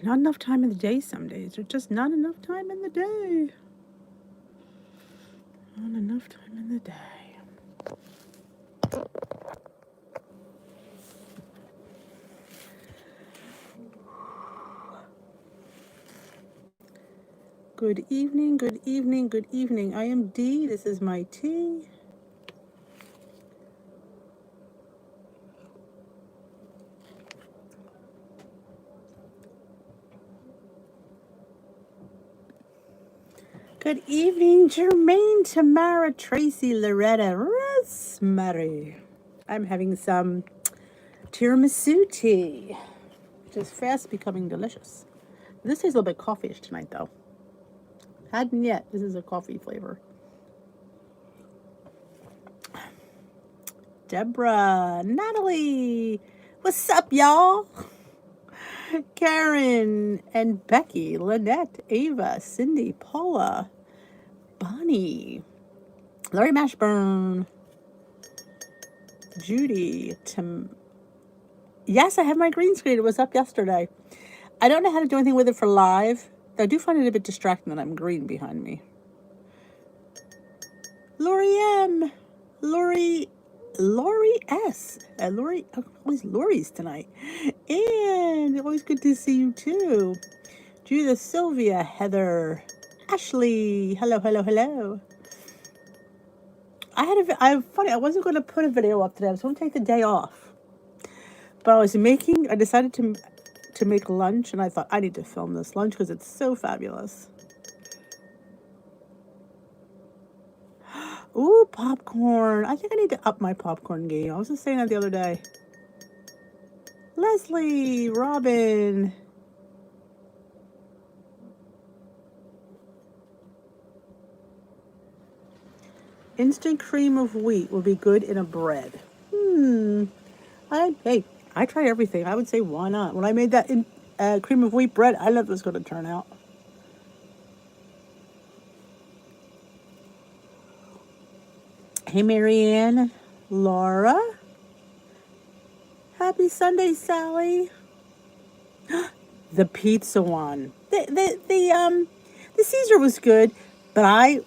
Not enough time in the day some days. There's just not enough time in the day. Not enough time in the day. Good evening, good evening, good evening. I am Dee. This is my tea. Good evening, Jermaine, Tamara, Tracy, Loretta, Rosemary. I'm having some tiramisu tea, which is fast becoming delicious. This tastes a little bit coffee-ish tonight, though. Hadn't yet. This is a coffee flavor. Deborah, Natalie, what's up, y'all? Karen and Becky, Lynette, Ava, Cindy, Paula, Bonnie, Larry Mashburn, Judy, Tim. Yes, I have my green screen. It was up yesterday. I don't know how to do anything with it for live. I do find it a bit distracting that I'm green behind me. Lori M, Lori S, Lori, always Lori's tonight, and always good to see you too. Judith, Sylvia, Heather, Ashley, hello, hello, hello. I'm funny. I wasn't going to put a video up today. I was going to take the day off, but I decided to make lunch, and I thought I need to film this lunch because it's so fabulous. Ooh, popcorn. I think I need to up my popcorn game. I was just saying that the other day. Leslie, Robin. Instant cream of wheat will be good in a bread. I try everything. I would say why not? When I made that cream of wheat bread, I know it was going to turn out. Hey, Marianne, Laura. Happy Sunday, Sally. The pizza one. The Caesar was good, but I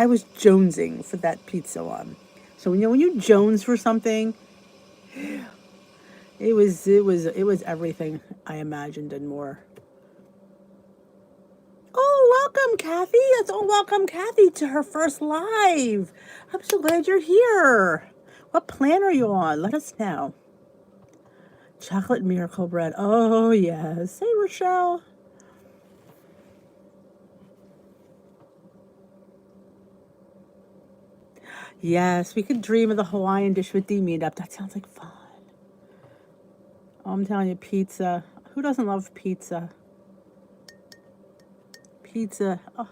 was jonesing for that pizza one. So when you jones for something, it was everything I imagined and more. Oh, welcome, Kathy. Welcome, Kathy, to her first live. I'm so glad you're here. What plan are you on? Let us know. Chocolate miracle bread. Oh, yes. Hey, Rochelle. Yes, we could dream of the Hawaiian dish with D meetup. That sounds like fun. Oh, I'm telling you, pizza. Who doesn't love pizza? Pizza. Oh.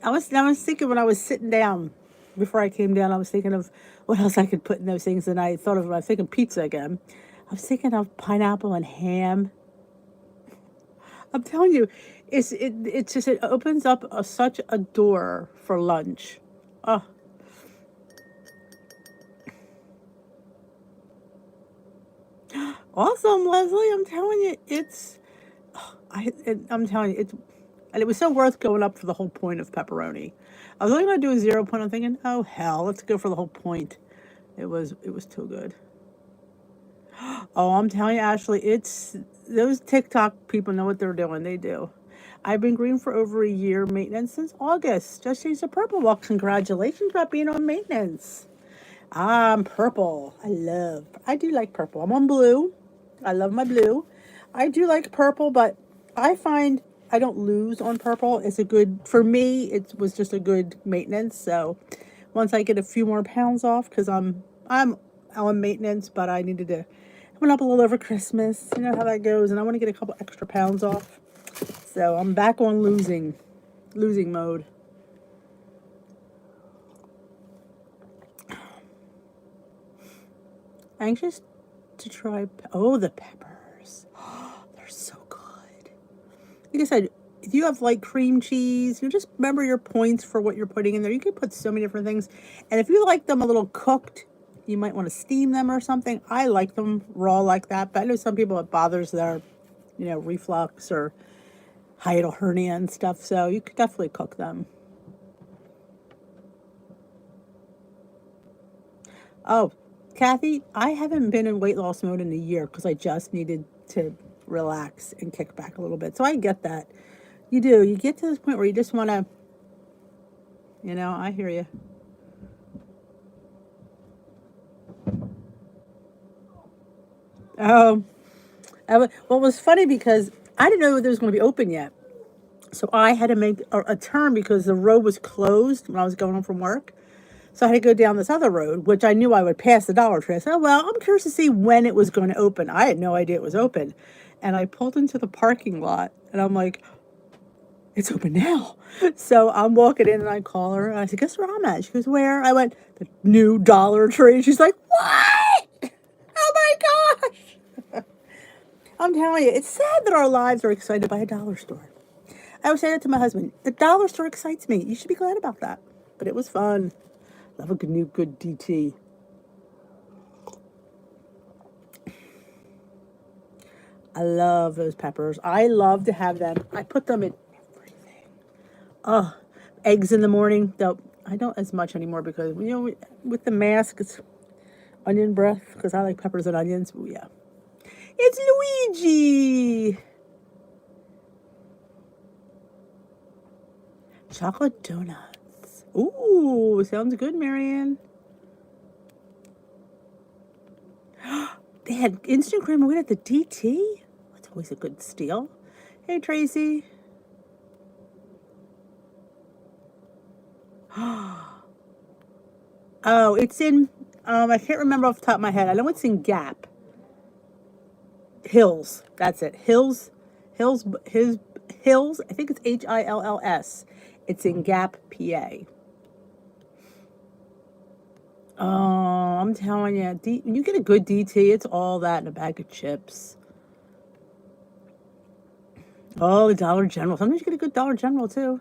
I was thinking when I was sitting down before I came down, I was thinking of what else I could put in those things, and I thought of when I was thinking pizza again. I was thinking of pineapple and ham. I'm telling you, it opens up such a door for lunch. Oh. Awesome, Leslie. I'm telling you, I'm telling you, and it was so worth going up for the whole point of pepperoni. I was only going to do a 0 point. I'm thinking, oh hell, let's go for the whole point. It was too good. Oh, I'm telling you, Ashley, it's those TikTok people know what they're doing. They do. I've been green for over a year, maintenance since August. Just changed to purple. Well, congratulations about being on maintenance. I'm purple. I do like purple. I'm on blue. I love my blue. I do like purple, but I find I don't lose on purple. For me, it was just a good maintenance. So once I get a few more pounds off, because I'm on maintenance, but I went up a little over Christmas. You know how that goes, and I want to get a couple extra pounds off. So I'm back on losing mode. Anxious to try. Oh, the peppers. They're so good. Like I said, if you have like cream cheese, you just remember your points for what you're putting in there. You can put so many different things. And if you like them a little cooked, you might want to steam them or something. I like them raw like that, but I know some people it bothers their reflux or hiatal hernia and stuff. So you could definitely cook them. Oh, Kathy, I haven't been in weight loss mode in a year because I just needed to relax and kick back a little bit. So I get that. You do. You get to this point where you just want to, I hear you. Oh, well, it was funny because I didn't know it was going to be open yet. So I had to make a turn because the road was closed when I was going home from work. So I had to go down this other road, which I knew I would pass the Dollar Tree. I said, oh, well, I'm curious to see when it was going to open. I had no idea it was open. And I pulled into the parking lot and I'm like, it's open now. So I'm walking in and I call her. And I said, guess where I'm at? She goes, where? I went, the new Dollar Tree. She's like, what? Oh my gosh. I'm telling you, it's sad that our lives are excited by a dollar store. I was saying it to my husband. The dollar store excites me. You should be glad about that. But it was fun. Love a good DT. I love those peppers. I love to have them. I put them in everything. Oh, eggs in the morning. Though I don't as much anymore because with the mask, it's onion breath because I like peppers and onions. Ooh, yeah. It's Luigi. Chocolate donuts. Ooh, sounds good, Marianne. They had instant cream of wheat at the DT. That's always a good steal. Hey, Tracy. Oh, it's in, I can't remember off the top of my head. I know it's in Gap. Hills. That's it. Hills. Hills. I think it's Hills. It's in Gap, PA. Oh, I'm telling you, when you get a good DT, it's all that in a bag of chips. Oh, the Dollar General. Sometimes you get a good Dollar General, too.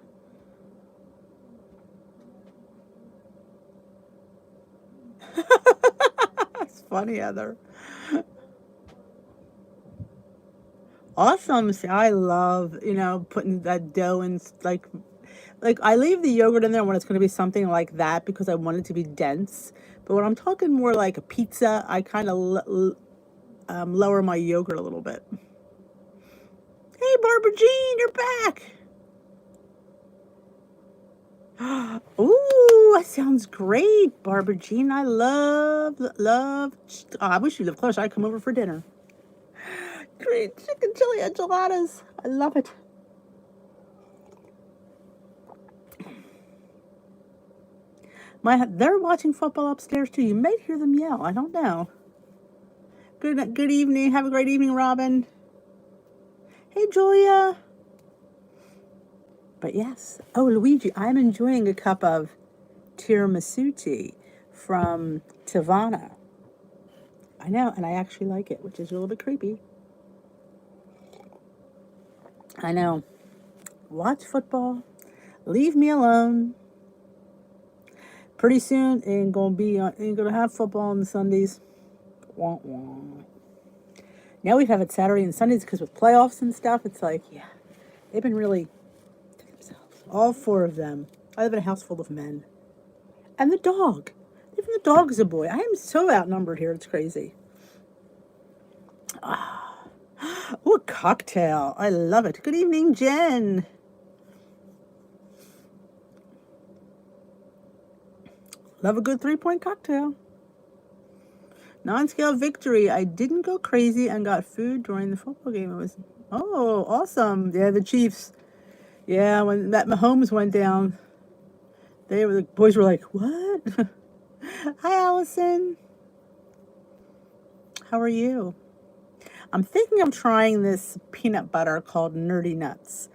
It's funny, Heather. Awesome. See, I love, putting that dough in, like I leave the yogurt in there when it's going to be something like that because I want it to be dense. But when I'm talking more like a pizza, I kind of lower my yogurt a little bit. Hey, Barbara Jean, you're back. Ooh, that sounds great, Barbara Jean. I love. Oh, I wish you lived close. I'd come over for dinner. Great chicken chili enchiladas. I love it. They're watching football upstairs too. You may hear them yell. I don't know. Good evening. Have a great evening, Robin. Hey, Julia. But yes. Oh, Luigi, I'm enjoying a cup of tiramisu tea from Tivana. I know, and I actually like it, which is a little bit creepy. I know. Watch football. Leave me alone. Pretty soon, ain't gonna have football on the Sundays. Wah, wah. Now we have it Saturday and Sundays because with playoffs and stuff, it's like, yeah, they've been really to themselves. All four of them. I live in a house full of men. And the dog. Even the dog is a boy. I am so outnumbered here. It's crazy. Ooh, a cocktail. I love it. Good evening, Jen. Love a good 3-point cocktail. Non-scale victory. I didn't go crazy and got food during the football game. It was, oh, awesome. Yeah, the Chiefs. Yeah, when that Mahomes went down, the boys were like, what? Hi, Allison. How are you? I'm thinking of trying this peanut butter called Nerdy Nuts.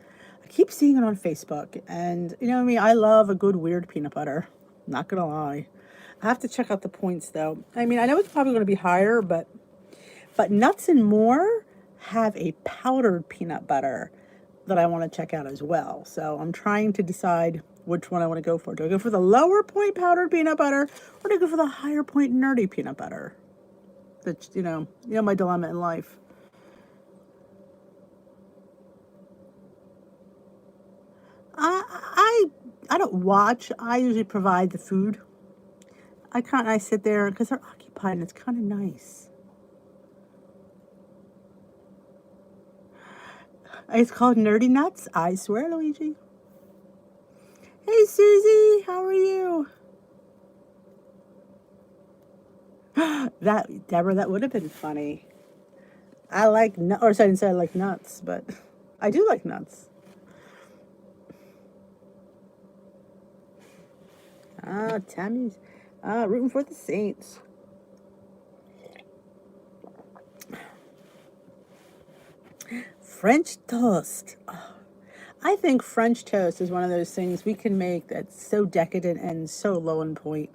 I keep seeing it on Facebook, and you know me, I love a good weird peanut butter. Not gonna lie. I have to check out the points though. I mean, I know it's probably going to be higher, but Nuts and More have a powdered peanut butter that I want to check out as well. So I'm trying to decide which one I want to go for. Do I go for the lower point powdered peanut butter, or do I go for the higher point nerdy peanut butter? That's my dilemma in life. I don't watch. I usually provide the food. I sit there because they're occupied and it's kind of nice. It's called Nerdy Nuts. I swear, Luigi. Hey, Susie, how are you? Deborah, that would have been funny. I like, or sorry, I didn't say I like nuts, but I do like nuts. Tammy's rooting for the Saints. French toast. Oh, I think French toast is one of those things we can make that's so decadent and so low in point.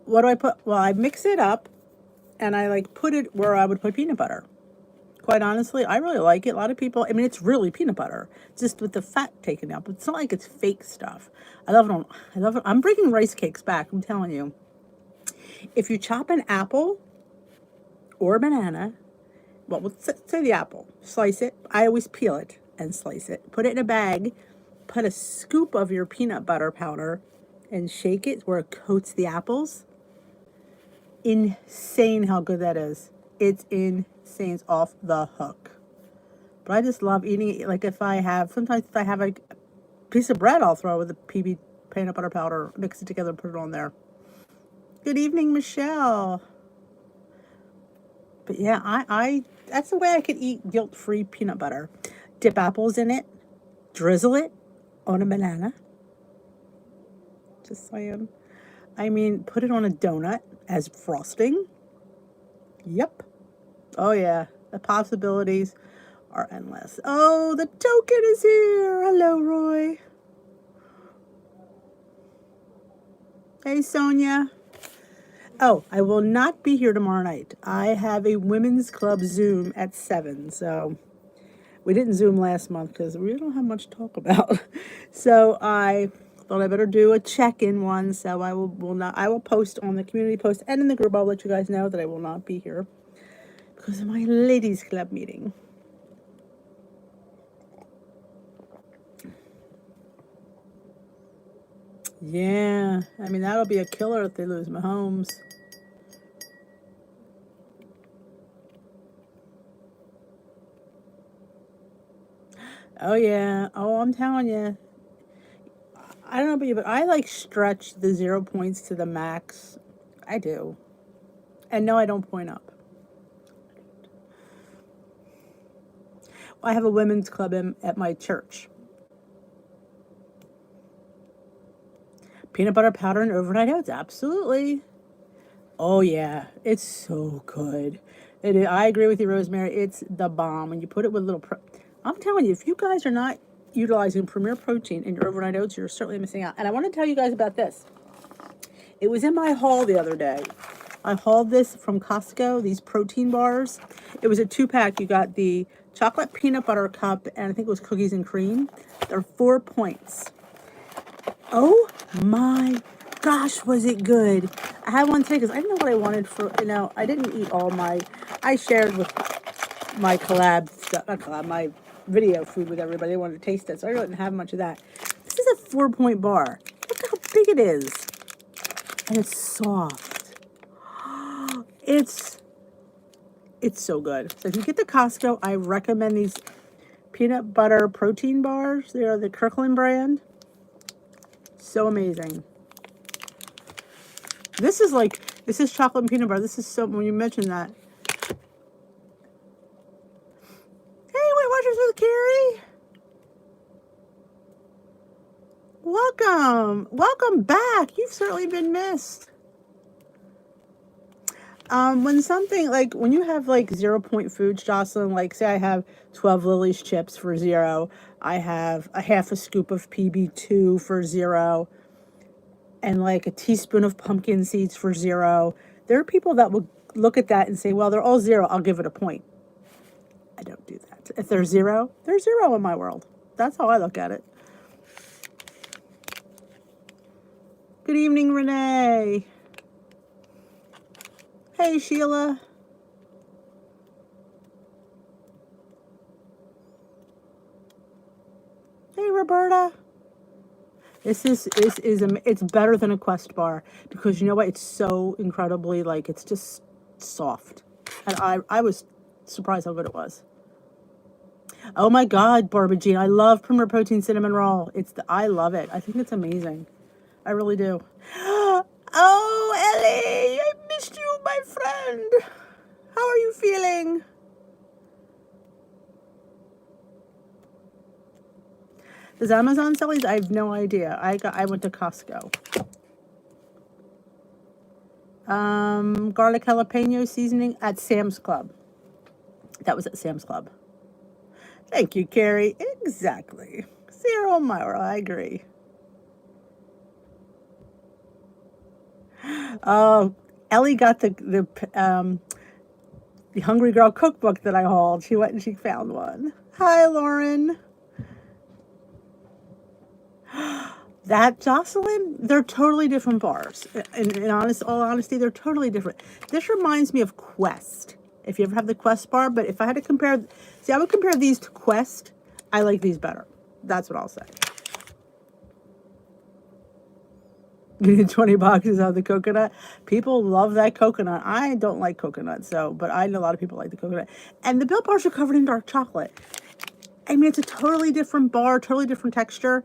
What do I put? Well, I mix it up and I like put it where I would put peanut butter. Quite honestly, I really like it. A lot of people, I mean, it's really peanut butter, just with the fat taken out. But it's not like it's fake stuff. I love it. I love it. I'm bringing rice cakes back. I'm telling you. If you chop an apple or a banana, well, let's say the apple, slice it. I always peel it and slice it. Put it in a bag. Put a scoop of your peanut butter powder and shake it where it coats the apples. Insane how good that is. It's insane. It's off the hook. But I just love eating it. Like sometimes if I have a piece of bread, I'll throw with the PB peanut butter powder, mix it together, put it on there. Good evening, Michelle. But yeah, I that's the way I could eat guilt-free peanut butter. Dip apples in it, drizzle it on a banana. Just saying. I mean, put it on a donut as frosting. Yep. Oh yeah, the possibilities are endless. Oh, the token is here. Hello, Roy. Hey, Sonia. Oh, I will not be here tomorrow night. I have a women's club Zoom at 7. So we didn't Zoom last month because we don't have much to talk about. So I thought I better do a check-in one. So I will post on the community post and in the group. I'll let you guys know that I will not be here because of my ladies club meeting. Yeah, I mean, that'll be a killer if they lose Mahomes. Oh, yeah. Oh, I'm telling you. I don't know about you, but I like stretch the 0 points to the max. I do. And no, I don't point up. I have a women's club at my church. Peanut butter powder and overnight oats, absolutely. Oh yeah, it's so good. I agree with you, Rosemary. It's the bomb when you put it with a little. I'm telling you, if you guys are not utilizing Premier Protein in your overnight oats, you're certainly missing out. And I want to tell you guys about this. It was in my haul the other day. I hauled this from Costco, these protein bars. It was a 2-pack. You got the chocolate peanut butter cup, and I think it was cookies and cream. They're 4 points. Oh my gosh, was it good. I had one today because I didn't know what I wanted for, I didn't eat all I shared with my my video food with everybody. They wanted to taste it, so I really didn't have much of that. This is a 4-point bar. Look how big it is. And it's soft. It's so good. So if you get the Costco, I recommend these peanut butter protein bars. They are the Kirkland brand. So amazing. This is chocolate and peanut butter. This is so, when you mentioned that. Hey, Weight Watchers with Carrie. Welcome. Welcome back. You've certainly been missed. When you have 0 point foods, Jocelyn, say I have 12 Lily's chips for 0. I have a half a scoop of PB2 for 0. And a teaspoon of pumpkin seeds for 0. There are people that will look at that and say, well, they're all 0. I'll give it a point. I don't do that. If they're 0, they're 0 in my world. That's how I look at it. Good evening, Renee. Hey, Sheila. Hey, Roberta? It's better than a Quest bar because you know what? It's so incredibly like it's just soft, and I was surprised how good it was. Oh my God, Barbara Jean, I love Premier Protein cinnamon roll. I love it. I think it's amazing. I really do. Oh, Ellie, I missed you, my friend. How are you feeling? Does Amazon sell these? I have no idea. I went to Costco. Garlic jalapeno seasoning at Sam's Club. That was at Sam's Club. Thank you, Carrie. Exactly. 0 Myra, I agree. Oh, Ellie got the Hungry Girl cookbook that I hauled. She went and she found one. Hi, Lauren. That Jocelyn, they're totally different bars. In all honesty, they're totally different. This reminds me of Quest. If you ever have the Quest bar, but if I had to compare, see, I would compare these to Quest. I like these better. That's what I'll say. You need 20 boxes of the coconut. People love that coconut. I don't like coconut, but I know a lot of people like the coconut. And the Built Bars are covered in dark chocolate. I mean, it's a totally different bar, totally different texture.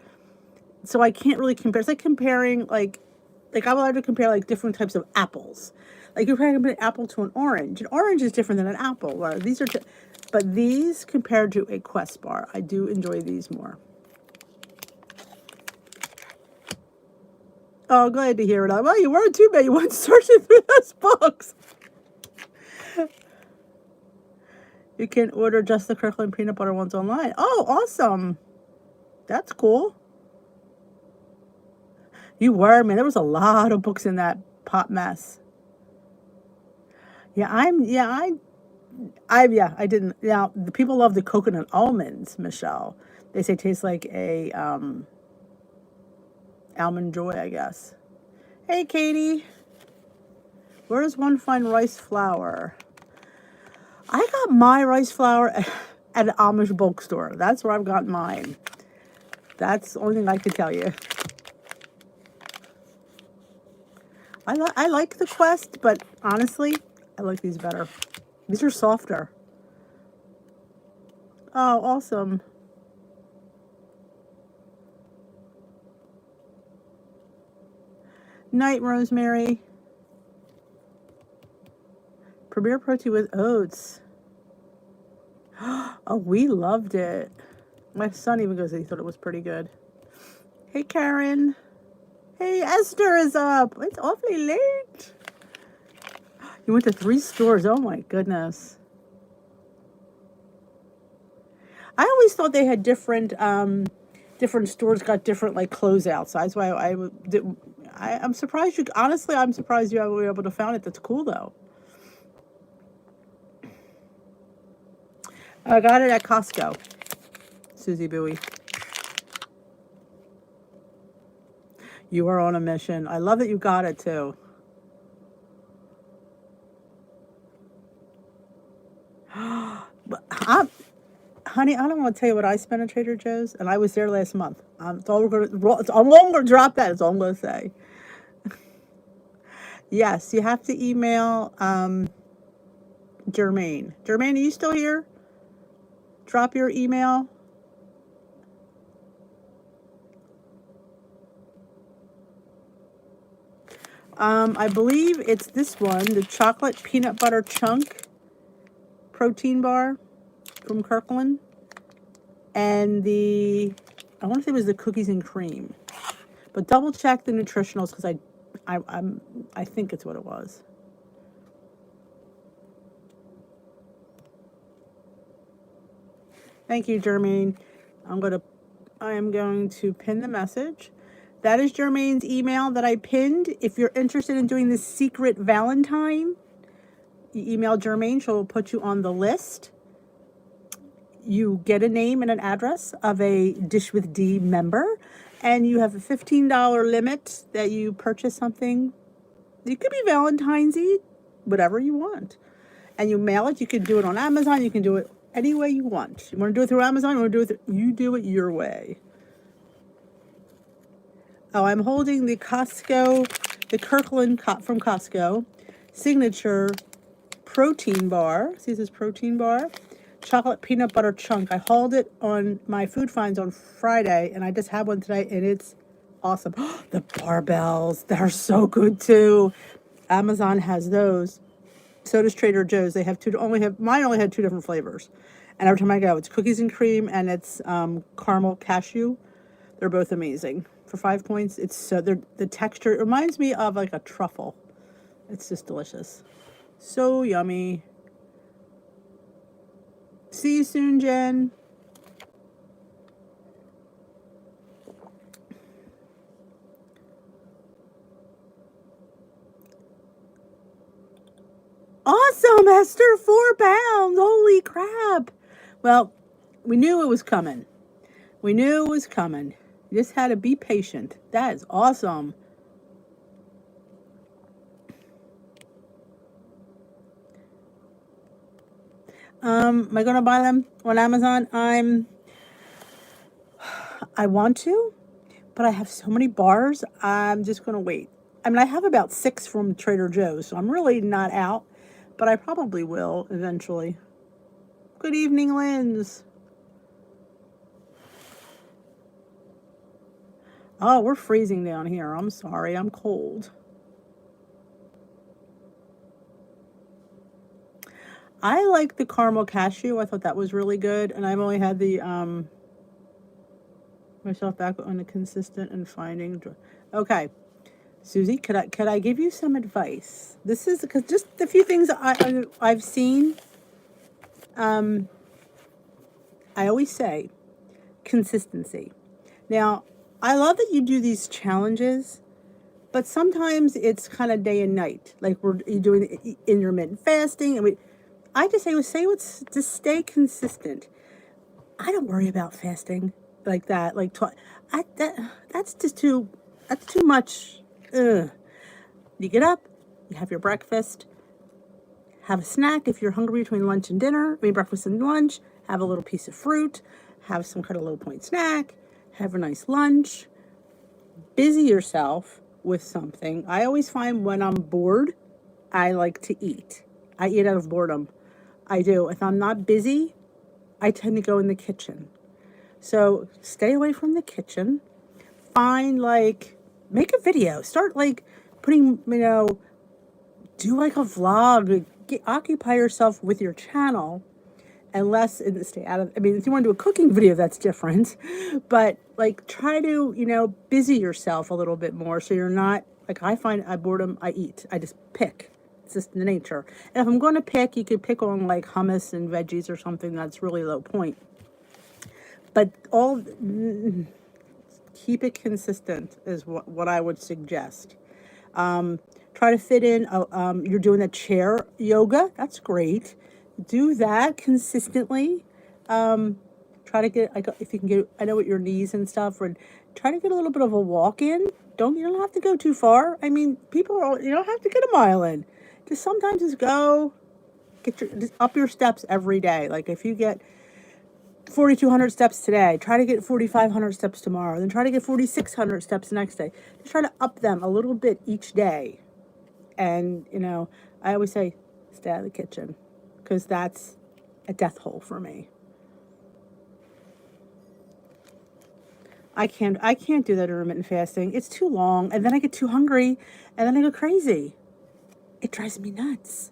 So I can't really compare. It's like comparing, like I would like to compare like different types of apples. Like you're comparing an apple to an orange. An orange is different than an apple. But these compared to a Quest bar, I do enjoy these more. Oh, glad to hear it. Well, you weren't too bad. You weren't searching through those books. You can order just the Kirkland peanut butter ones online. Oh, awesome. That's cool. You were, man. There was a lot of books in that pot mess. I didn't. Now, the people love the coconut almonds, Michelle. They say it tastes like a almond joy, I guess. Hey, Katie. Where does one find rice flour? I got my rice flour at an Amish bulk store. That's where I've got mine. That's the only thing I can tell you. I like the Quest, but honestly, I like these better. These are softer. Oh, awesome. Night, Rosemary. Premier Protein with oats. Oh, we loved it. My son even goes, he thought it was pretty good. Hey, Karen. Hey, Esther is up. It's awfully late. You went to 3 stores. Oh, my goodness. I always thought they had different stores got different, like, closeouts. So that's why I'm surprised you, honestly, I'm surprised you were able to find it. That's cool, though. I got it at Costco. Susie Bowie. You are on a mission. I love that you got it, too. Honey, I don't want to tell you what I spent at Trader Joe's, and I was there last month. I'm going to drop that. That's all I'm going to say. Yes, you have to email Jermaine. Jermaine, are you still here? Drop your email. I believe it's this one, the chocolate peanut butter chunk protein bar from Kirkland, and I want to say it was the cookies and cream, but double check the nutritionals because I think it's what it was. Thank you, Jermaine. I am going to pin the message. That is Jermaine's email that I pinned. If you're interested in doing this secret Valentine, you email Jermaine. She'll put you on the list. You get a name and an address of a Dish with D member, and you have a $15 limit that you purchase something. It could be Valentine's-y, whatever you want. And you mail it. You can do it on Amazon. You can do it any way you want. You want to do it through Amazon? You want to do it you do it your way. Oh, I'm holding the Costco, the Kirkland from Costco signature protein bar. See this protein bar? Chocolate peanut butter chunk. I hauled it on my food finds on Friday, and I just had one today, and it's awesome. The barbells, they're so good too. Amazon has those. So does Trader Joe's. They have mine only had two different flavors. And every time I go, it's cookies and cream and it's caramel cashew. They're both amazing. For 5 points, it's so the texture, it reminds me of like a truffle. It's just delicious. So yummy. See you soon, Jen. Awesome, Esther, 4 pounds. Holy crap. Well, we knew it was coming. We knew it was coming. You just had to be patient. That is awesome. Am I going to buy them on Amazon? I want to, but I have so many bars. I'm just going to wait. I mean, I have about 6 from Trader Joe's, so I'm really not out, but I probably will eventually. Good evening, Linz. Oh, we're freezing down here. I'm sorry. I'm cold. I like the caramel cashew. I thought that was really good, and I've only had the myself back on the consistent and finding. Okay, Susie, could I give you some advice? This is because just a few things I've seen. I always say consistency. Now, I love that you do these challenges, but sometimes it's kind of day and night. Like you're doing intermittent fasting, and I just say what's to stay consistent. I don't worry about fasting like that. Like that's too much. Ugh. You get up, you have your breakfast, have a snack if you're hungry between lunch and dinner. Breakfast and lunch. Have a little piece of fruit. Have some kind of low point snack. Have a nice lunch. Busy yourself with something. I always find when I'm bored, I like to eat. I eat out of boredom. I do. If I'm not busy, I tend to go in the kitchen. So stay away from the kitchen. Make a video. Start putting, do like a vlog. Occupy yourself with your channel. Unless stay out of, if you want to do a cooking video, that's different. But try to, busy yourself a little bit more so you're not, I find boredom, I eat. I just pick. It's just the nature. And if I'm going to pick, you could pick on hummus and veggies or something that's really low point. But keep it consistent is what I would suggest. Try to fit in, you're doing a chair yoga. That's great. Do that consistently. Try to get, if you can get, I know with your knees and stuff, or try to get a little bit of a walk in. You don't have to go too far. You don't have to get a mile in. Just sometimes just go, just up your steps every day. If you get 4,200 steps today, try to get 4,500 steps tomorrow, then try to get 4,600 steps the next day. Just try to up them a little bit each day. And, I always say, stay out of the kitchen, because that's a death hole for me. I can't do that intermittent fasting. It's too long, and then I get too hungry, and then I go crazy. It drives me nuts.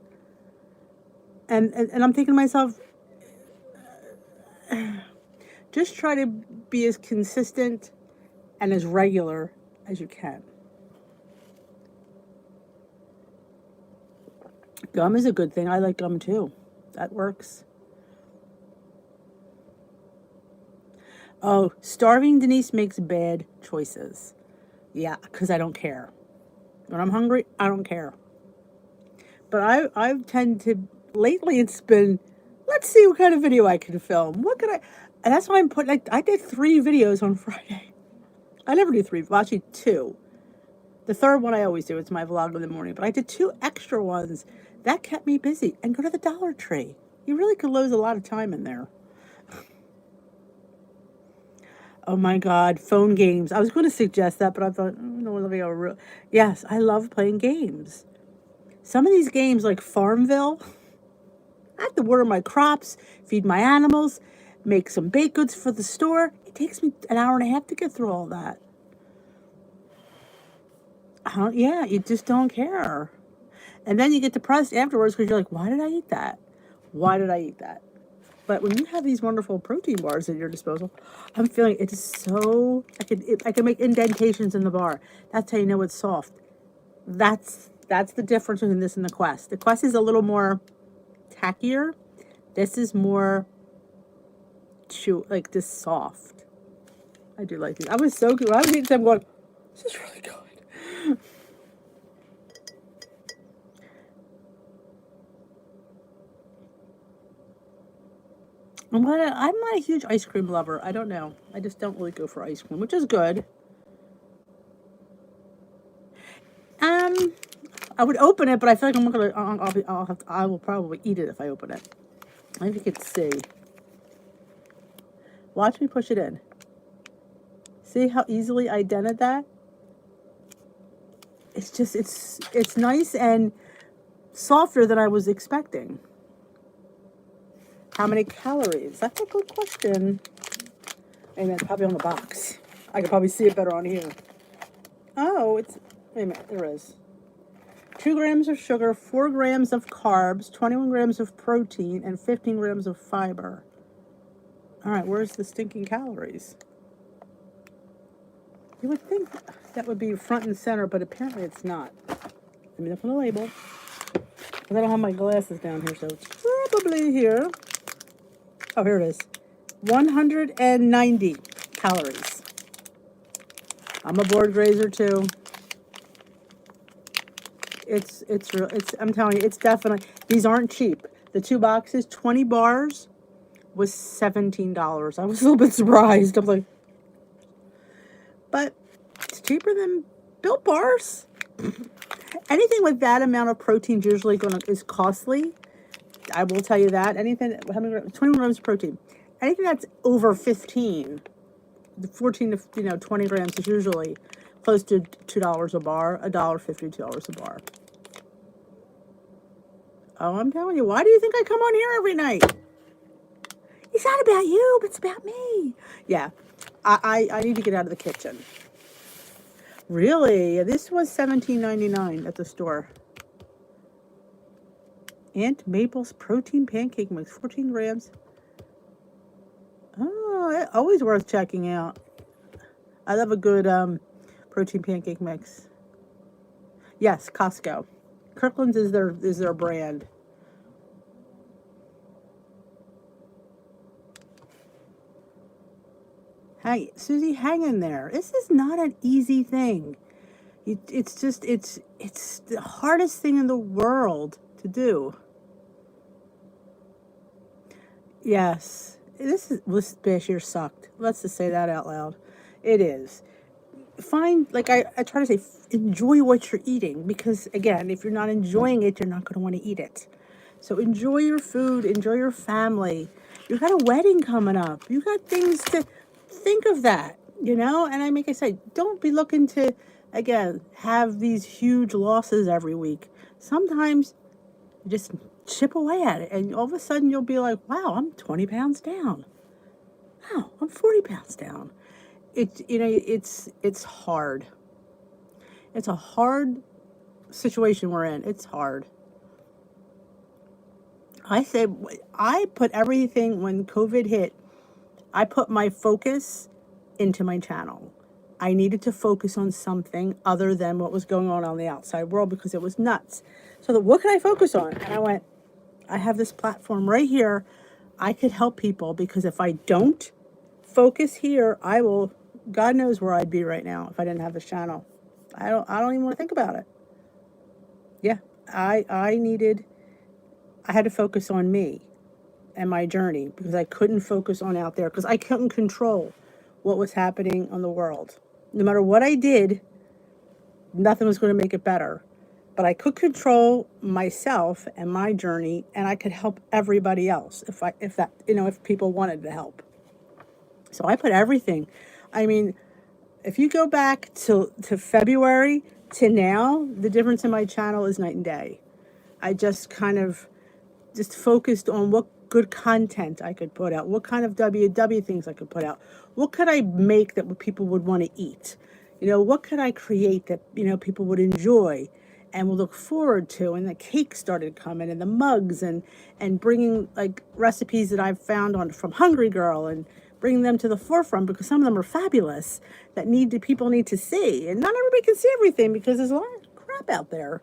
And I'm thinking to myself, just try to be as consistent and as regular as you can. Gum is a good thing. I like gum too. That works. Oh, starving Denise makes bad choices. Yeah, because I don't care. When I'm hungry, I don't care. But I tend to, lately it's been, let's see what kind of video I can film. And that's why I'm putting, I did 3 videos on Friday. I never do 3, well, actually 2. The third one I always do, it's my vlog in the morning. But I did 2 extra ones. That kept me busy. And go to the Dollar Tree. You really could lose a lot of time in there. Oh my God, phone games. I was going to suggest that, but I thought, no, let me go real. Yes, I love playing games. Some of these games, like Farmville, I have to water my crops, feed my animals, make some baked goods for the store. It takes me an hour and a half to get through all that. Yeah, you just don't care. And then you get depressed afterwards because you're like, why did I eat that? Why did I eat that? But when you have these wonderful protein bars at your disposal, I'm feeling it is so, I can make indentations in the bar. That's how you know it's soft. That's the difference between this and the Quest. The Quest is a little more tackier. This is more like this soft. I do like these. I was so good. I was eating them going, this is really good. I'm not a huge ice cream lover. I don't know. I just don't really go for ice cream, which is good. Um, I would open it, but I feel like I'm not gonna. I will probably eat it if I open it. Maybe you could see. Watch me push it in. See how easily I dented that? It's just it's nice and softer than I was expecting. How many calories? That's a good question. And it's probably on the box. I could probably see it better on here. Oh, wait a minute, there is. 2 grams of sugar, 4 grams of carbs, 21 grams of protein, and 15 grams of fiber. All right, where's the stinking calories? You would think that would be front and center, but apparently it's not. Let me look on the label. Because I don't have my glasses down here, so it's probably here. Oh, here it is. 190 calories. I'm a board grazer too. I'm telling you, it's definitely, these aren't cheap. The 2 boxes, 20 bars was $17. I was a little bit surprised. I'm like, but it's cheaper than Built Bars. Anything with that amount of protein usually is costly. I will tell you that. Anything, how many, 21 grams of protein. Anything that's over 15, 14 to 20 grams is usually close to $2 a bar, $1.50, $2 a bar. Oh, I'm telling you, why do you think I come on here every night? It's not about you, but it's about me. Yeah, I need to get out of the kitchen. Really? This was $17.99 at the store. Aunt Maple's protein pancake mix, 14 grams. Oh, always worth checking out. I love a good protein pancake mix. Yes, Costco. Kirkland's is their brand. Hey, Susie, hang in there. This is not an easy thing. It's the hardest thing in the world to do. Yes, this bash year sucked. Let's just say that out loud. It is. Like I try to say, enjoy what you're eating, because again, if you're not enjoying it, you're not going to want to eat it. So enjoy your food, enjoy your family. You've got a wedding coming up. You got things to think of that, And I say, don't be looking to, again, have these huge losses every week. Sometimes just chip away at it, and all of a sudden you'll be like, wow, I'm 20 pounds down. Wow, I'm 40 pounds down. It's hard. It's a hard situation we're in. It's hard. I put everything, when COVID hit, I put my focus into my channel. I needed to focus on something other than what was going on the outside world, because it was nuts. So what can I focus on? And I went, I have this platform right here. I could help people, because if I don't focus here, I will, God knows where I'd be right now if I didn't have this channel. I don't even want to think about it. Yeah, I had to focus on me and my journey, because I couldn't focus on out there, because I couldn't control what was happening on the world. No matter what I did, nothing was going to make it better. But I could control myself and my journey, and I could help everybody else if people wanted to help. So I put everything. I mean, if you go back to February to now, the difference in my channel is night and day. I just kind of just focused on what good content I could put out, what kind of WW things I could put out, what could I make that people would want to eat, what could I create that people would enjoy and will look forward to. And the cake started coming, and the mugs, and bringing like recipes that I've found on from Hungry Girl, and bringing them to the forefront because some of them are fabulous that people need to see, and not everybody can see everything because there's a lot of crap out there.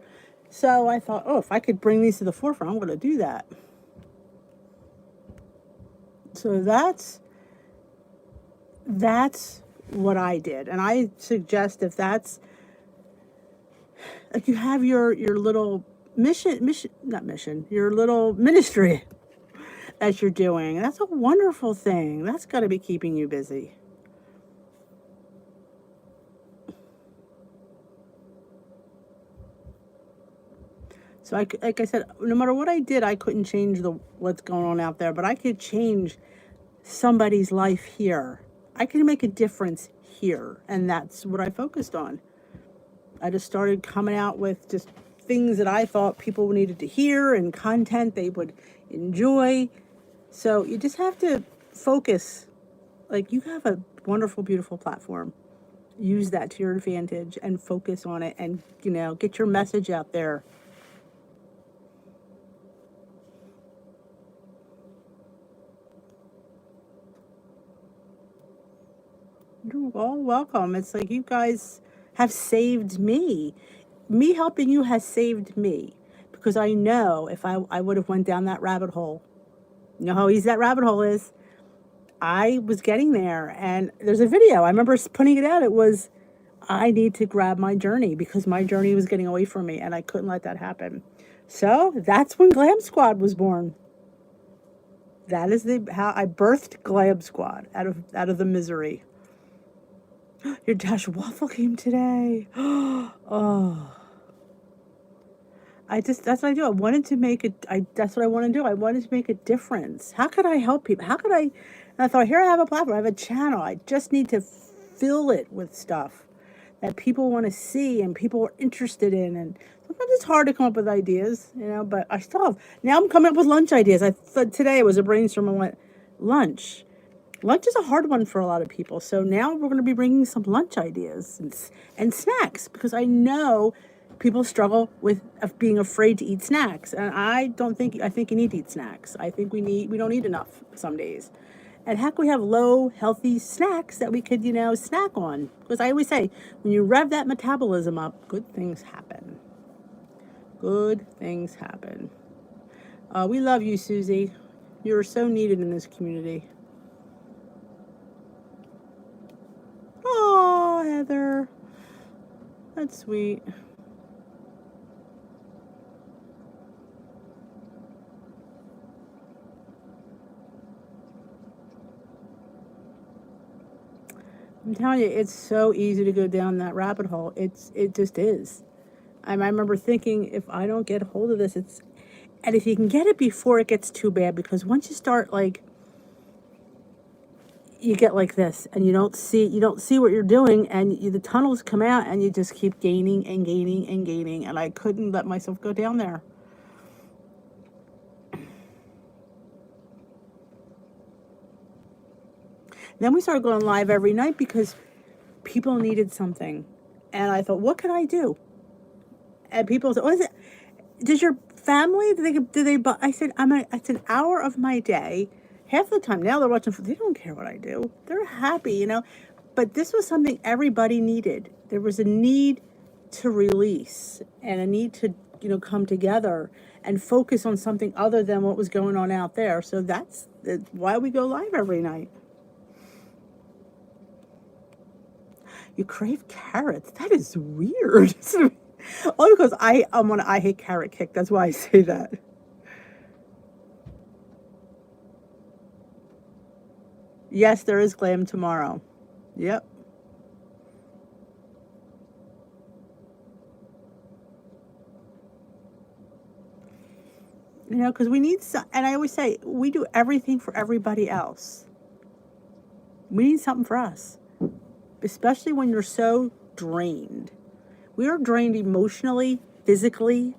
So I thought, oh, if I could bring these to the forefront, I'm going to do that. So that's what I did. And I suggest if that's like you have your little your little ministry that you're doing. That's a wonderful thing. That's got to be keeping you busy. So like I said, no matter what I did, I couldn't change what's going on out there, but I could change somebody's life here. I can make a difference here, and that's what I focused on. I just started coming out with just things that I thought people needed to hear and content they would enjoy. So you just have to focus. Like, you have a wonderful, beautiful platform. Use that to your advantage and focus on it, and get your message out there. You're all welcome. It's like you guys have saved me. Me helping you has saved me, because I know if I would have went down that rabbit hole. You know how easy that rabbit hole is. I was getting there, and there's a video. I remember putting it out. It was, I need to grab my journey because my journey was getting away from me, and I couldn't let that happen. So that's when Glam Squad was born. That is how I birthed Glam Squad out of the misery. Your Dash waffle came today. Oh. That's what I do. I wanted to make it. That's what I want to do. I wanted to make a difference. How could I help people? And I thought, here I have a platform. I have a channel. I just need to fill it with stuff that people want to see and people are interested in. And sometimes it's hard to come up with ideas, but I still have. Now I'm coming up with lunch ideas. I thought today it was a brainstorm. I went, lunch. Lunch is a hard one for a lot of people. So now we're going to be bringing some lunch ideas and snacks, because I know people struggle with being afraid to eat snacks. And I think you need to eat snacks. I think we don't eat enough some days. And how can we have low, healthy snacks that we could, snack on? Because I always say, when you rev that metabolism up, good things happen. Good things happen. We love you, Susie. You're so needed in this community. Oh, Heather. That's sweet. I'm telling you, it's so easy to go down that rabbit hole. It just is. I remember thinking, if I don't get a hold of this, and if you can get it before it gets too bad, because once you start, like, you get like this, and you don't see what you're doing, and the tunnels come out, and you just keep gaining and gaining and gaining, and I couldn't let myself go down there. Then we started going live every night because people needed something, and I thought, what can I do? And people said, "What is it? Does your family? Do they?" I said, "It's an hour of my day." Half the time now they're watching. They don't care what I do. They're happy, But this was something everybody needed. There was a need to release and a need to, come together and focus on something other than what was going on out there. So that's why we go live every night. You crave carrots. That is weird. Only because I'm on I hate carrot kick. That's why I say that. Yes, there is Glam tomorrow. Yep. Because we need some, and I always say, we do everything for everybody else. We need something for us. especially when you're so drained. We are drained emotionally, physically.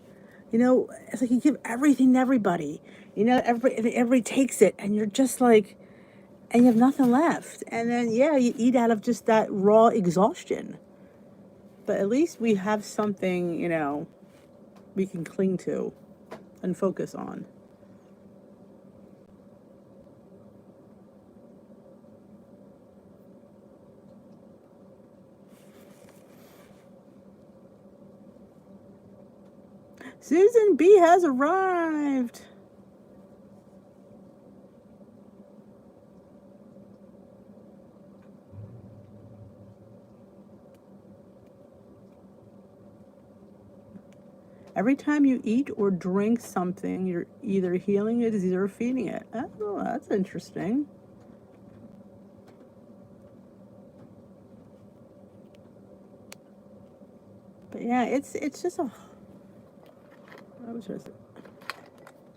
You know, it's like you give everything to everybody. You know, everybody takes it, and you're just like, and you have nothing left. And then, yeah, you eat out of just that raw exhaustion. But at least we have something, you know, we can cling to and focus on. Susan B has arrived. Every time you eat or drink something, you're either healing it or feeding it. Oh, that's interesting. But yeah, it's just a.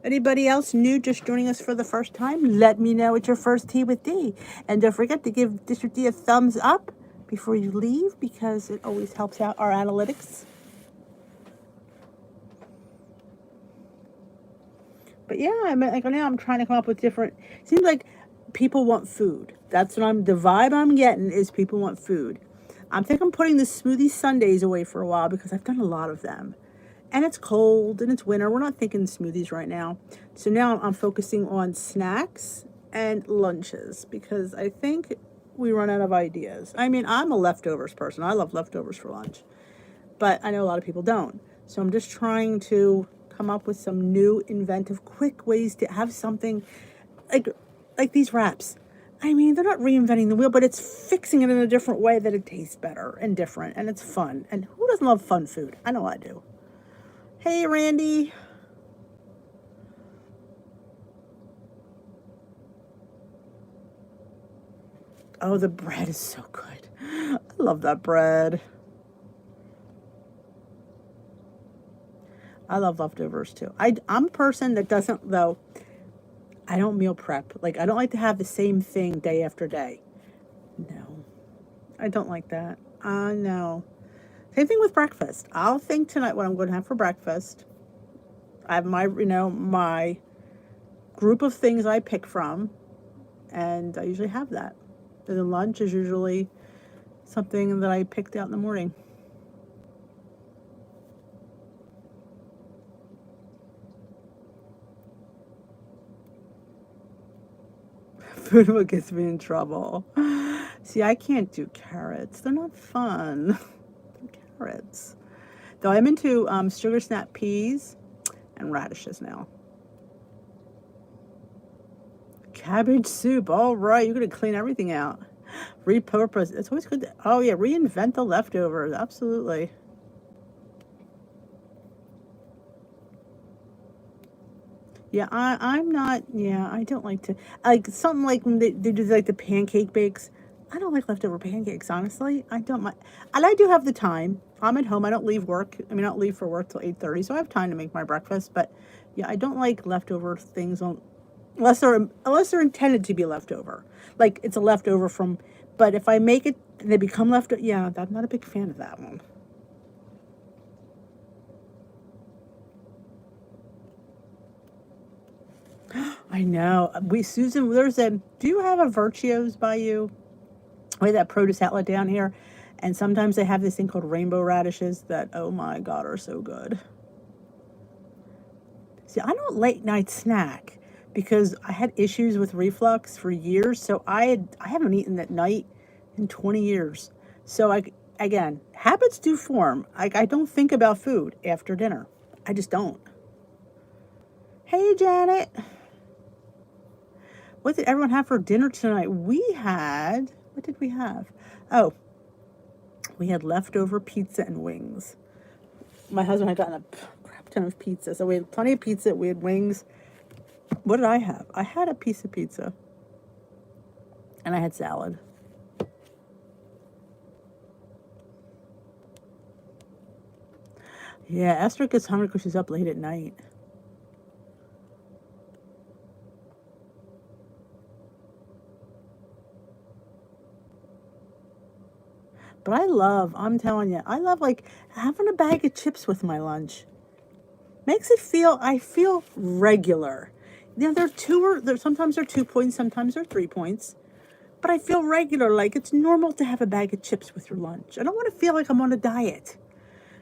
Anybody else new just joining us for the first time? Let me know it's your first tea with D, and don't forget to give District D a thumbs up before you leave because it always helps out our analytics. But yeah, I mean, like now I'm trying to come up with different. Seems like people want food. That's what the vibe I'm getting is people want food. I'm thinking I'm putting the smoothie Sundays away for a while because I've done a lot of them. And it's cold and it's winter. We're not thinking smoothies right now. So now I'm focusing on snacks and lunches because I think we run out of ideas. I mean, I'm a leftovers person. I love leftovers for lunch. But I know a lot of people don't. So I'm just trying to come up with some new, inventive, quick ways to have something like these wraps. I mean, they're not reinventing the wheel, but it's fixing it in a different way that it tastes better and different, and it's fun. And who doesn't love fun food? I know I do. Hey, Randy. Oh, the bread is so good. I love that bread. I love leftovers too. I'm a person that doesn't, though, I don't meal prep. Like, I don't like to have the same thing day after day. No, I don't like that. No. Same thing with breakfast. I'll think tonight what I'm going to have for breakfast. I have my, my group of things I pick from, and I usually have that. And then lunch is usually something that I picked out in the morning. Food what gets me in trouble. See, I can't do carrots. They're not fun. Carrots. Though I'm into sugar snap peas and radishes now. Cabbage soup. All right, you're going to clean everything out. Repurpose. It's always good to, oh yeah, reinvent the leftovers. Absolutely. Yeah, I'm not, yeah, I don't like to, like, something like when they do like the pancake bakes. I don't like leftover pancakes, honestly. I don't mind. And I do have the time. I'm at home. I don't leave work. I mean, I don't leave for work till 8:30, so I have time to make my breakfast. But yeah, I don't like leftover things on, unless they're intended to be leftover. Like it's a leftover from, but if I make it and they become leftover, yeah, I'm not a big fan of that one. I know. Susan, do you have a Virtuos by you? We have that produce outlet down here. And sometimes they have this thing called rainbow radishes that, oh my God, are so good. See, I don't late night snack because I had issues with reflux for years. So I haven't eaten at night in 20 years. So again, habits do form. I don't think about food after dinner. I just don't. Hey, Janet. What did everyone have for dinner tonight? What did we have? Oh, we had leftover pizza and wings. My husband had gotten a crap ton of pizza, so we had plenty of pizza. We had wings. What did I have? I had a piece of pizza, and I had salad. Yeah, Esther gets hungry because she's up late at night. But I'm telling you, I love like having a bag of chips with my lunch. Makes it feel, I feel regular. You know, sometimes they're 2 points, sometimes they're 3 points. But I feel regular, like it's normal to have a bag of chips with your lunch. I don't want to feel like I'm on a diet.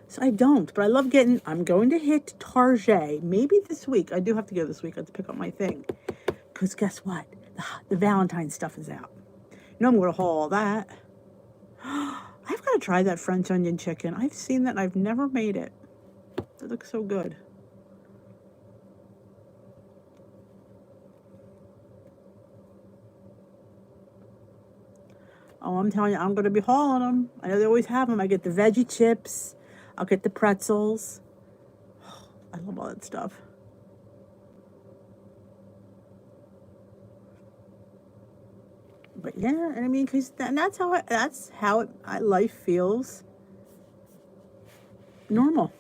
So I don't, but I love I'm going to hit Target maybe this week. I do have to go this week. I have to pick up my thing. Because guess what? The Valentine's stuff is out. You know I'm going to haul all that. I've got to try that French onion chicken. I've seen that and I've never made it. It looks so good. Oh, I'm telling you, I'm going to be hauling them. I know they always have them. I get the veggie chips. I'll get the pretzels. I love all that stuff. But yeah, and I mean, cause that's how life feels normal.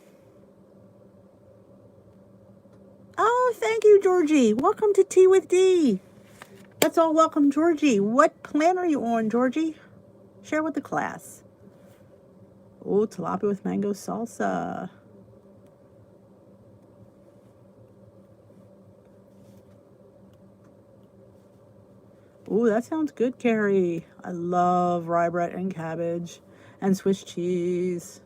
Oh, thank you, Georgie. Welcome to Tea with D. Let's all welcome Georgie. What plan are you on, Georgie? Share with the class. Oh, tilapia with mango salsa. Ooh, that sounds good, Carrie. I love rye bread and cabbage and Swiss cheese.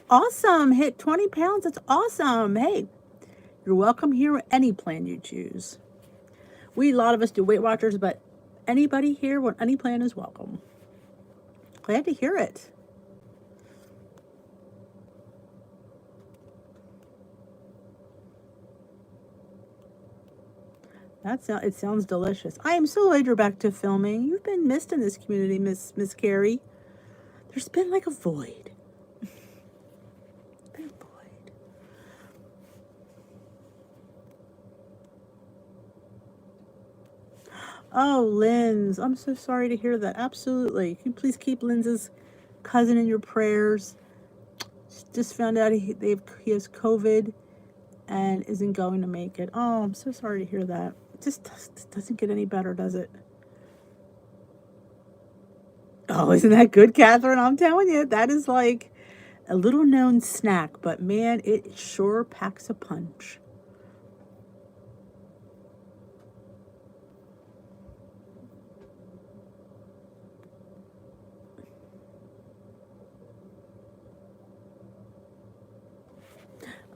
Awesome. Hit 20 pounds. That's awesome. Hey, you're welcome here with any plan you choose. A lot of us do Weight Watchers, but anybody here with any plan is welcome. Glad to hear it. It sounds delicious. I am so glad you're back to filming. You've been missed in this community, Miss Carrie. There's been like a void. Oh, Lynn's. I'm so sorry to hear that. Absolutely. Can you please keep Lynn's cousin in your prayers? Just found out he has COVID and isn't going to make it. Oh, I'm so sorry to hear that. It just doesn't get any better, does it? Oh, isn't that good, Catherine? I'm telling you, that is like a little known snack, but man, it sure packs a punch.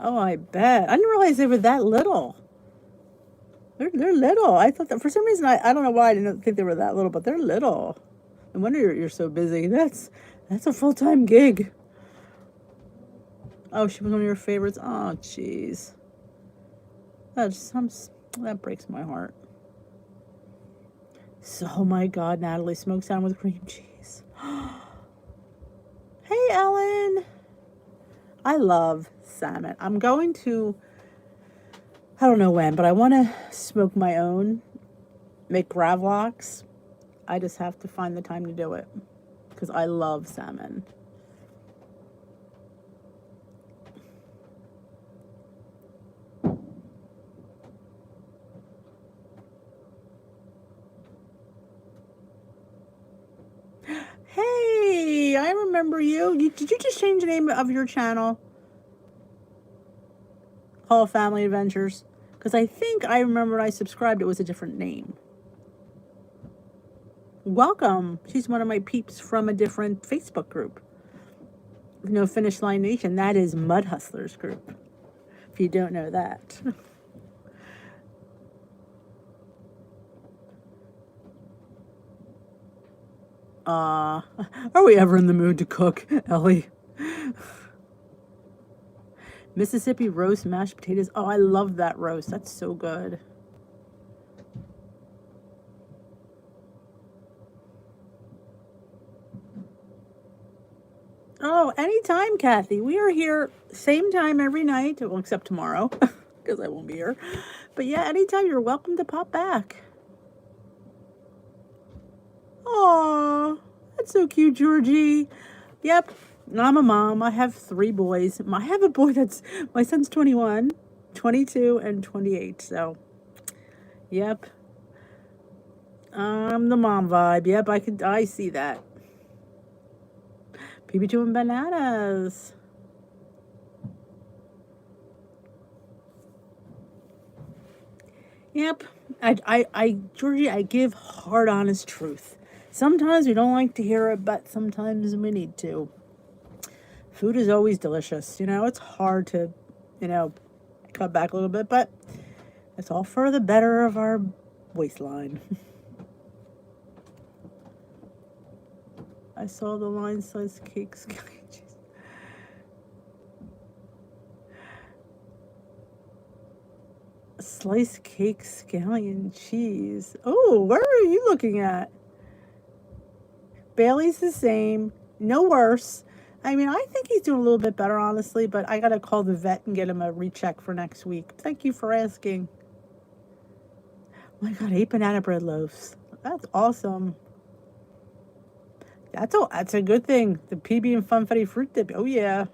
Oh, I bet. I didn't realize they were that little. They're little. I thought that for some reason I don't know why I didn't think they were that little, but they're little. No wonder you're so busy. That's a full-time gig. Oh, she was one of your favorites. Oh, jeez. That breaks my heart. So, oh my God, Natalie, smoked salmon with cream cheese. Hey, Ellen. I love salmon. I don't know when, but I want to smoke my own, make gravlax. I just have to find the time to do it because I love salmon. Hey, I remember you. Did you just change the name of your channel? Hall Family Adventures? Because I think I remember when I subscribed, it was a different name. Welcome. She's one of my peeps from a different Facebook group. No Finish Line Nation. That is Mud Hustlers group. If you don't know that. Are we ever in the mood to cook, Ellie? Mississippi roast mashed potatoes. Oh, I love that roast. That's so good. Oh, anytime, Kathy. We are here same time every night. Well, except tomorrow, because I won't be here. But yeah, anytime you're welcome to pop back. Aw, that's so cute, Georgie. Yep, I'm a mom. I have 3 boys. I have a boy that's, my son's 21, 22, and 28. So, yep, I'm the mom vibe. Yep, I see that. PB doing bananas. Yep. Georgie, I give hard, honest truth. Sometimes we don't like to hear it, but sometimes we need to. Food is always delicious. It's hard to, you know, cut back a little bit, but it's all for the better of our waistline. I saw the line size cakes. Sliced cake scallion cheese. Oh, where are you looking at? Bailey's the same, no worse. I mean, I think he's doing a little bit better, honestly, but I gotta call the vet and get him a recheck for next week. Thank you for asking. Oh my God, 8 banana bread loaves. That's awesome. That's a good thing. The PB and Funfetti fruit dip. Oh yeah.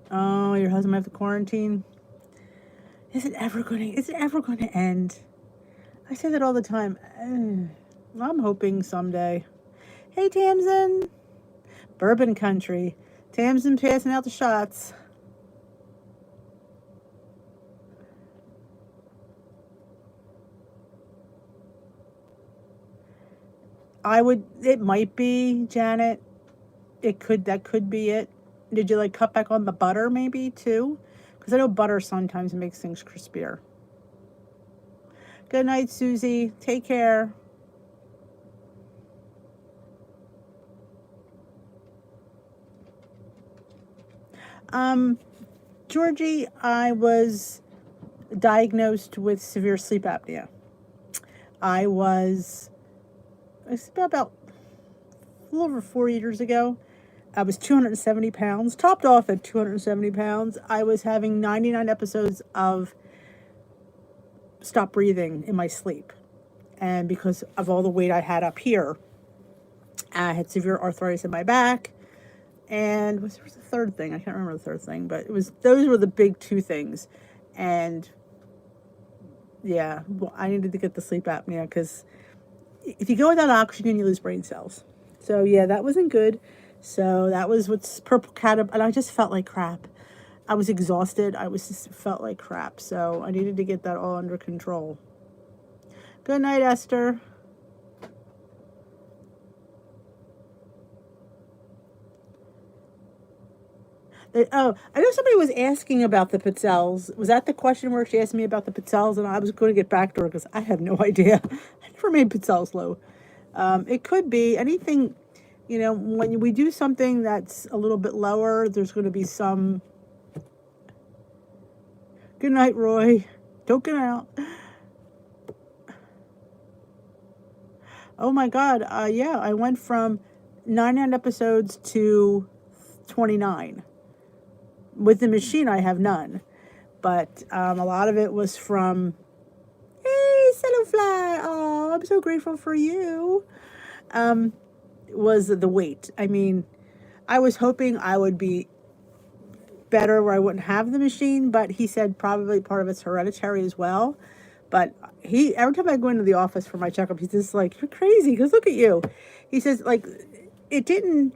Oh, your husband might have to quarantine. Is it ever going to end? I say that all the time. I'm hoping someday. Hey, Tamsin. Bourbon country. Tamsin passing out the shots. It might be, Janet. That could be it. Did you cut back on the butter maybe too? Because I know butter sometimes makes things crispier. Good night, Susie. Take care. Georgie, I was diagnosed with severe sleep apnea. It's about a little over 4 years ago. I was 270 pounds, topped off at 270 pounds. I was having 99 episodes of stop breathing in my sleep. And because of all the weight I had up here, I had severe arthritis in my back. And there was a third thing. I can't remember the third thing, but those were the big 2 things. And yeah, well, I needed to get the sleep apnea because if you go without oxygen, you lose brain cells. So yeah, that wasn't good. So that was what's purple cat, and I just felt like crap. I was exhausted. Felt like crap. So I needed to get that all under control. Good night, Esther. Oh, I know somebody was asking about the pizzelles. Was that the question where she asked me about the pizzelles? And I was going to get back to her because I have no idea. I never made pizzelles low. It could be anything, when we do something that's a little bit lower, there's going to be some. Good night, Roy. Don't get out. Oh my God. Yeah, I went from 99 episodes to 29. With the machine, I have none. But a lot of it was from, hey, Cellofly. Oh, I'm so grateful for you. Was the weight. I mean, I was hoping I would be better where I wouldn't have the machine, but he said probably part of it's hereditary as well. But every time I go into the office for my checkup, he's just like, you're crazy, because look at you. He says, it didn't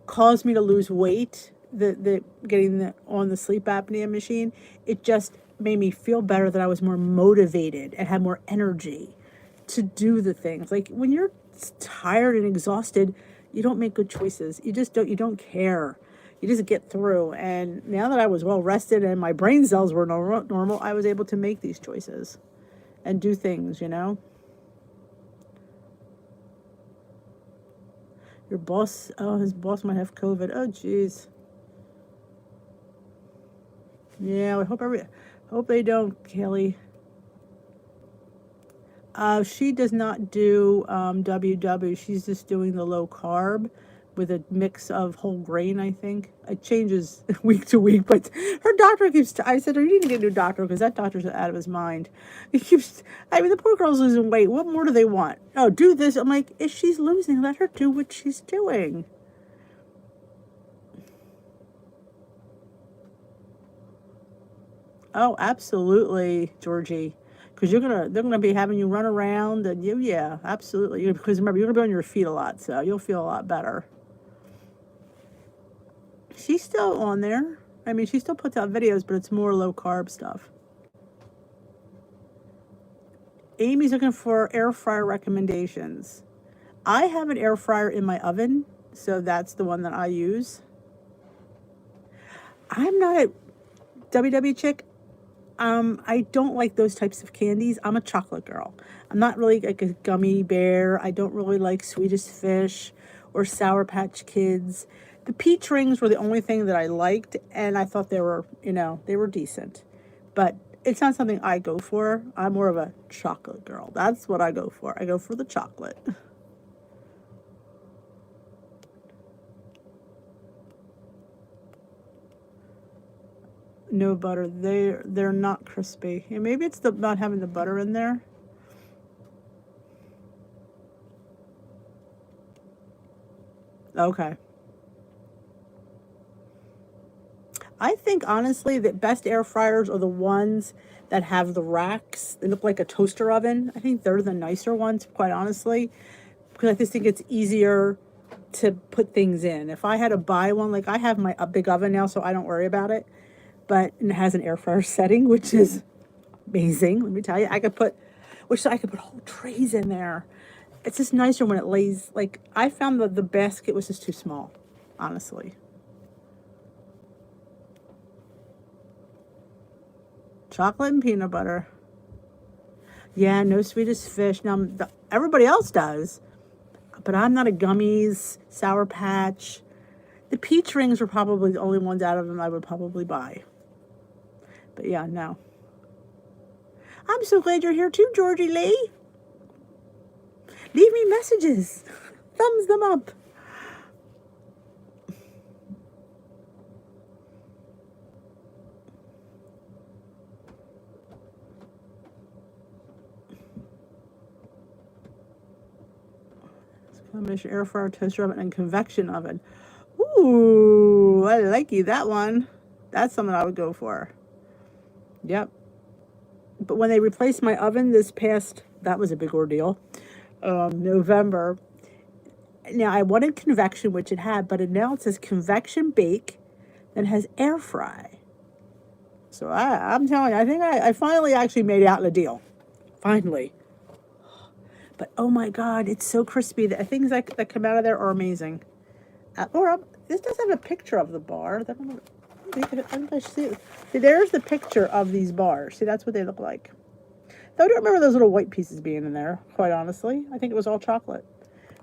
cause me to lose weight, the getting on the sleep apnea machine. It just made me feel better, that I was more motivated and had more energy to do the things. Like when you're tired and exhausted, you don't make good choices. You don't care. You just get through. And now that I was well rested and my brain cells were normal, I was able to make these choices and do things, Your boss, his boss might have COVID. Oh, jeez. Yeah, I hope they don't, Kelly. She does not do WW. She's just doing the low carb, with a mix of whole grain, I think. It changes week to week, but her doctor keeps, I said, you need to get a new doctor because that doctor's out of his mind. He keeps, I mean, the poor girl's losing weight. What more do they want? Oh, do this. I'm like, if she's losing, let her do what she's doing. Oh, absolutely, Georgie. Because they're gonna be having you run around and yeah, absolutely. Because remember, you're gonna be on your feet a lot, so you'll feel a lot better. She's still on there. I mean, she still puts out videos, but it's more low carb stuff. Amy's looking for air fryer recommendations. I have an air fryer in my oven, so that's the one that I use. I'm not a WW chick. I don't like those types of candies. I'm a chocolate girl. I'm not really like a gummy bear. I don't really like Swedish Fish or Sour Patch Kids. The peach rings were the only thing that I liked, and I thought they were, they were decent. But it's not something I go for. I'm more of a chocolate girl. That's what I go for. I go for the chocolate. No butter. They're not crispy. Yeah, maybe it's the not having the butter in there. Okay. I think honestly the best air fryers are the ones that have the racks. They look like a toaster oven. I think they're the nicer ones, quite honestly, because I just think it's easier to put things in. If I had to buy one, like I have a big oven now, so I don't worry about it. But it has an air fryer setting, which is amazing. Let me tell you, I could put whole trays in there. It's just nicer when it lays. Like I found the basket was just too small, honestly. Chocolate and peanut butter. Yeah, no Swedish Fish. Now everybody else does, but I'm not a gummies, Sour Patch. The peach rings were probably the only ones out of them I would probably buy. But yeah, no. I'm so glad you're here too, Georgie Lee. Leave me messages. Thumbs them up. Combination air fryer, toaster oven, and convection oven. Ooh, I like you that one. That's something I would go for. Yep. But when they replaced my oven that was a big ordeal, November. Now I wanted convection, which it had, but now it says convection bake, then has air fry. So I'm telling you, I think I finally actually made out in a deal. Finally. But oh my God, it's so crispy. The things that come out of there are amazing. This does have a picture of the bar. I see, there's the picture of these bars. See, that's what they look like. Though I don't remember those little white pieces being in there, quite honestly. I think it was all chocolate.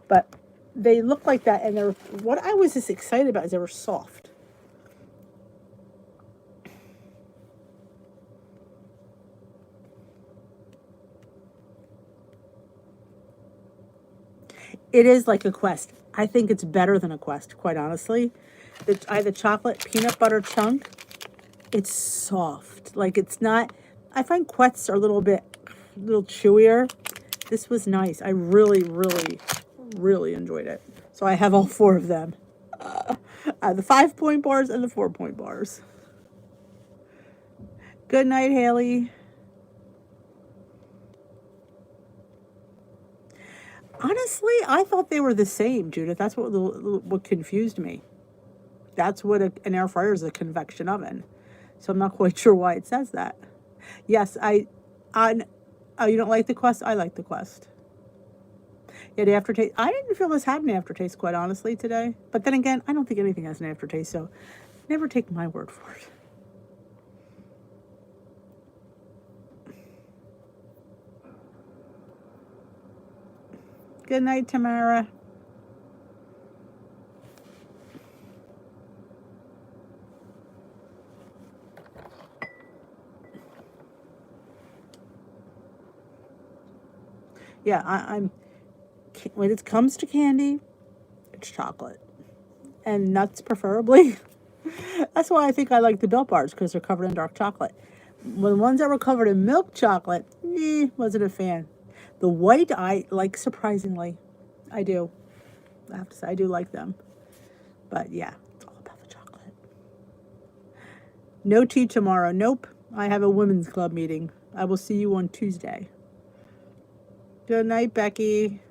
But they look like that, and what I was just excited about is they were soft. It is like a Quest. I think it's better than a Quest, quite honestly. I had the chocolate peanut butter chunk. It's soft. Like it's not. I find Quests are a little chewier. This was nice. I really, really, really enjoyed it. So I have all four of them. The 5-point bars and the 4-point bars. Good night, Haley. Honestly, I thought they were the same, Judith. That's what confused me. That's what an air fryer is, a convection oven. So I'm not quite sure why it says that. Yes, oh, you don't like the Quest? I like the Quest. Yeah, the aftertaste. I didn't feel this had an aftertaste, quite honestly, today. But then again, I don't think anything has an aftertaste, so never take my word for it. Good night, Tamara. Yeah, I'm when it comes to candy, it's chocolate. and nuts preferably. That's why I think I like the Built Bars, because they're covered in dark chocolate. When the ones that were covered in milk chocolate, wasn't a fan. The white I like surprisingly. I do. I have to say I do like them. But yeah, it's all about the chocolate. No tea tomorrow. Nope. I have a women's club meeting. I will see you on Tuesday. Good night, Becky.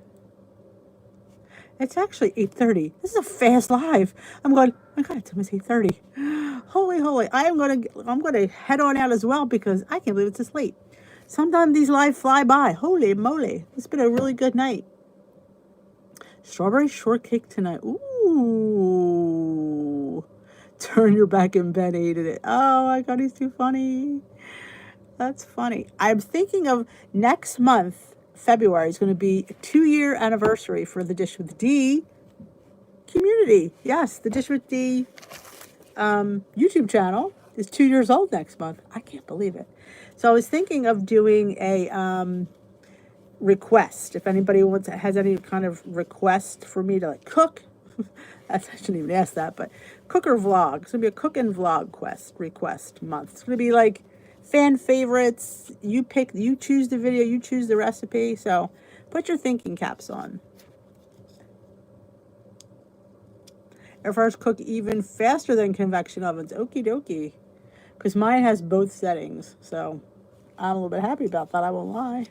It's actually 8:30. This is a fast live. I'm going, oh my God, it's almost 8:30. Holy, holy. I'm gonna head on out as well, because I can't believe it's this late. Sometimes these live fly by. Holy moly. It's been a really good night. Strawberry shortcake tonight. Ooh. Turn your back in bed, hated it. Oh my God, he's too funny. That's funny. I'm thinking of next month, February, is going to be a 2-year anniversary for the Dish with D community. Yes, the Dish with D YouTube channel is 2 years old next month. I can't believe it. So I was thinking of doing a request. If anybody has any kind of request for me to like cook, I shouldn't even ask that, but cook or vlog. It's going to be a cook and vlog request month. It's going to be like fan favorites. You choose the video, you choose the recipe. So put your thinking caps on. Air fryers cook even faster than convection ovens. Okie dokie. Because mine has both settings. So I'm a little bit happy about that, I won't lie.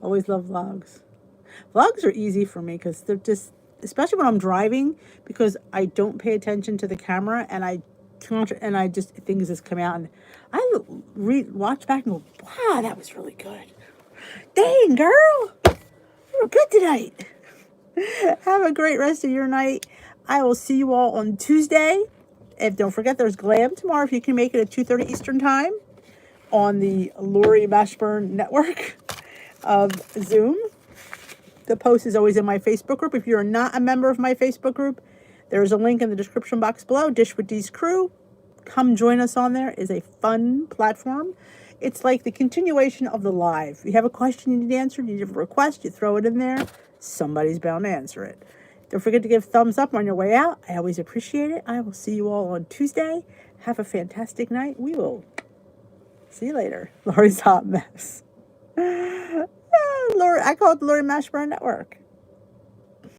Always love vlogs. Vlogs are easy for me because they're just, especially when I'm driving, because I don't pay attention to the camera and I just, things just come out and I watch back and go, wow, that was really good. Dang, girl, you were good tonight. Have a great rest of your night. I will see you all on Tuesday. And don't forget, there's Glam tomorrow if you can make it at 2:30 Eastern Time on the Lori Mashburn network of Zoom. The post is always in my Facebook group. If you're not a member of my Facebook group, there's a link in the description box below. Dish with D's crew. Come join us on there. It's a fun platform. It's like the continuation of the live. You have a question you need answered, you have a request, you throw it in there. Somebody's bound to answer it. Don't forget to give thumbs up on your way out. I always appreciate it. I will see you all on Tuesday. Have a fantastic night. We will see you later. Lori's Hot Mess. Lori, I call it the Lori Mashburn Network.